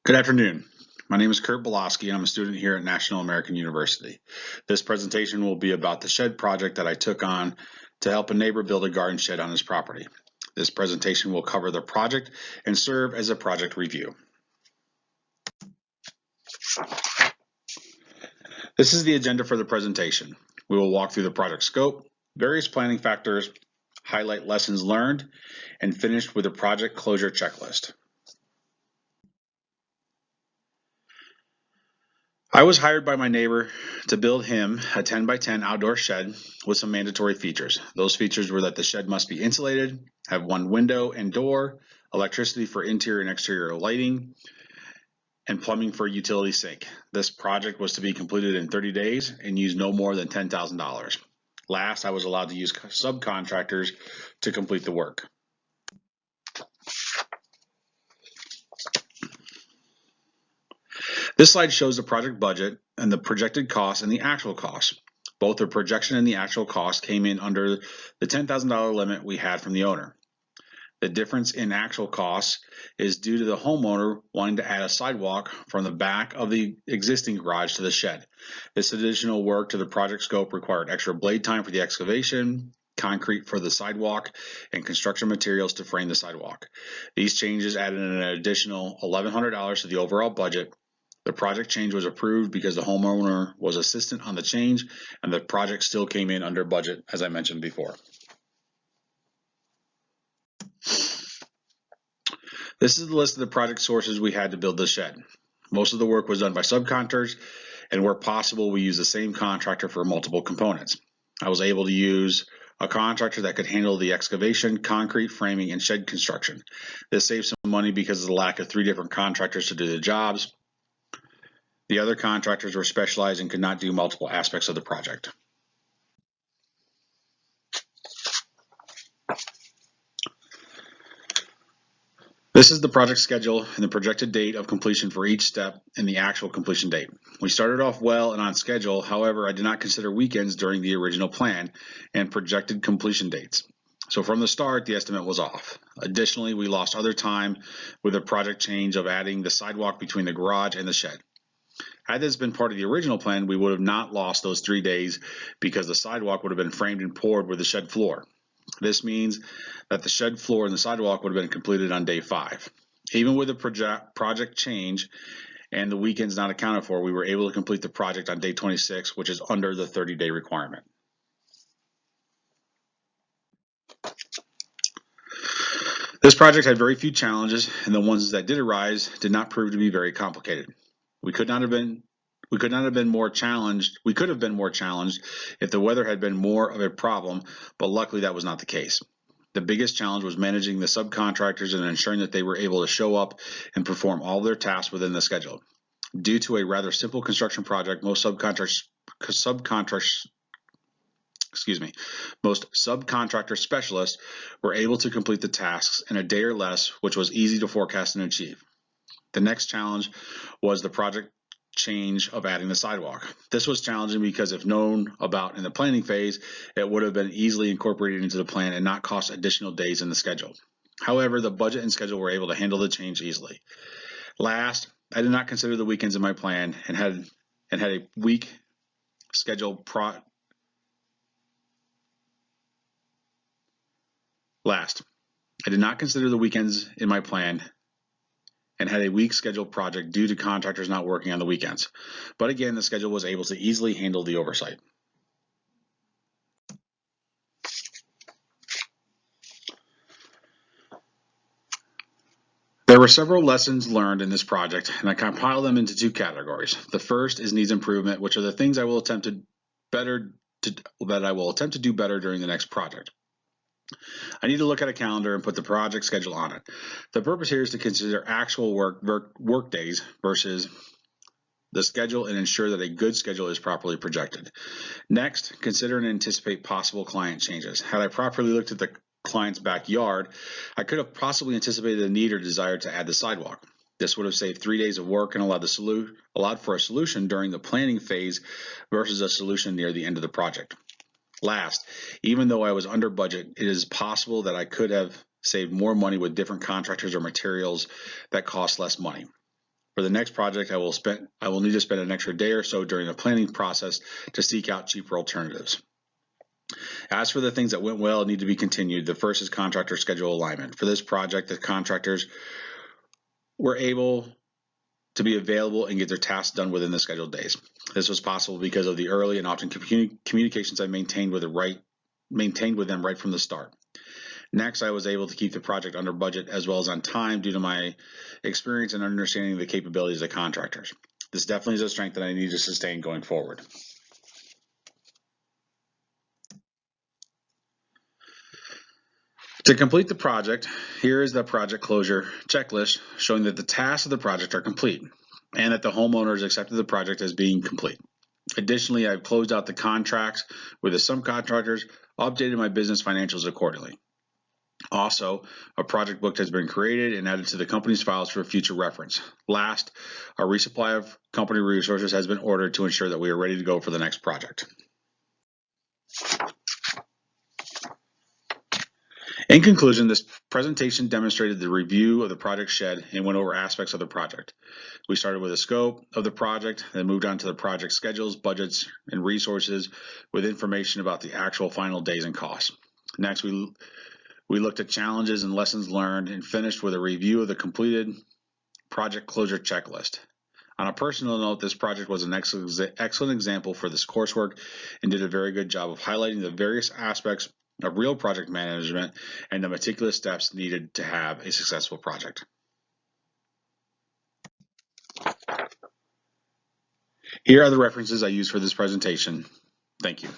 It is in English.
Good afternoon. My name is Kurt Belosky, and I'm a student here at National American University. This presentation will be about the shed project that I took on to help a neighbor build a garden shed on his property. This presentation will cover the project and serve as a project review. This is the agenda for the presentation. We will walk through the project scope, various planning factors, highlight lessons learned, and finish with a project closure checklist. I was hired by my neighbor to build him a 10 by 10 outdoor shed with some mandatory features. Those features were that the shed must be insulated, have one window and door, electricity for interior and exterior lighting, and plumbing for a utility sink. This project was to be completed in 30 days and use no more than $10,000. Last, I was allowed to use subcontractors to complete the work. This slide shows the project budget and the projected cost and the actual cost. Both the projection and the actual cost came in under the $10,000 limit we had from the owner. The difference in actual costs is due to the homeowner wanting to add a sidewalk from the back of the existing garage to the shed. This additional work to the project scope required extra blade time for the excavation, concrete for the sidewalk, and construction materials to frame the sidewalk. These changes added an additional $1,100 to the overall budget. The project change was approved because the homeowner was assistant on the change, and the project still came in under budget, as I mentioned before. This is the list of the project sources we had to build the shed. Most of the work was done by subcontractors, and where possible, we used the same contractor for multiple components. I was able to use a contractor that could handle the excavation, concrete framing, and shed construction. This saved some money because of the lack of 3 different contractors to do the jobs. The other contractors were specialized and could not do multiple aspects of the project. This is the project schedule and the projected date of completion for each step and the actual completion date. We started off well and on schedule. However, I did not consider weekends during the original plan and projected completion dates. So from the start, the estimate was off. Additionally, we lost other time with the project change of adding the sidewalk between the garage and the shed. Had this been part of the original plan, we would have not lost those 3 days because the sidewalk would have been framed and poured with the shed floor. This means that the shed floor and the sidewalk would have been completed on day 5. Even with the project change and the weekends not accounted for, we were able to complete the project on day 26, which is under the 30-day requirement. This project had very few challenges, and the ones that did arise did not prove to be very complicated. We could have been more challenged if the weather had been more of a problem, but luckily that was not the case. The biggest challenge was managing the subcontractors and ensuring that they were able to show up and perform all their tasks within the schedule. Due to a rather simple construction project, most subcontractor specialists were able to complete the tasks in a day or less, which was easy to forecast and achieve. The next challenge was the project change of adding the sidewalk. This was challenging because if known about in the planning phase, it would have been easily incorporated into the plan and not cost additional days in the schedule. However, the budget and schedule were able to handle the change easily. Last, I did not consider the weekends in my plan and had a week scheduled and had a week scheduled project due to contractors not working on the weekends. But again, the schedule was able to easily handle the oversight. There were several lessons learned in this project, and I compiled them into 2 categories. The first is needs improvement, which are the things I will attempt to do better during the next project. I need to look at a calendar and put the project schedule on it. The purpose here is to consider actual work days versus the schedule and ensure that a good schedule is properly projected. Next, consider and anticipate possible client changes. Had I properly looked at the client's backyard, I could have possibly anticipated a need or desire to add the sidewalk. This would have saved 3 days of work and allowed for a solution during the planning phase versus a solution near the end of the project. Last, even though I was under budget, it is possible that I could have saved more money with different contractors or materials that cost less money. For the next project, I will need to spend an extra day or so during the planning process to seek out cheaper alternatives. As for the things that went well and need to be continued, the first is contractor schedule alignment. For this project, the contractors were able to be available and get their tasks done within the scheduled days. This was possible because of the early and often communications I maintained with them right from the start. Next, I was able to keep the project under budget as well as on time due to my experience and understanding of the capabilities of contractors. This definitely is a strength that I need to sustain going forward. To complete the project, here is the project closure checklist showing that the tasks of the project are complete and that the homeowners accepted the project as being complete. Additionally, I've closed out the contracts with the subcontractors, updated my business financials accordingly. Also, a project book has been created and added to the company's files for future reference. Last, a resupply of company resources has been ordered to ensure that we are ready to go for the next project. In conclusion, this presentation demonstrated the review of the project shed and went over aspects of the project. We started with a scope of the project, then moved on to the project schedules, budgets, and resources with information about the actual final days and costs. Next, we looked at challenges and lessons learned and finished with a review of the completed project closure checklist. On a personal note, this project was an excellent example for this coursework and did a very good job of highlighting the various aspects of real project management and the meticulous steps needed to have a successful project. Here are the references I used for this presentation. Thank you.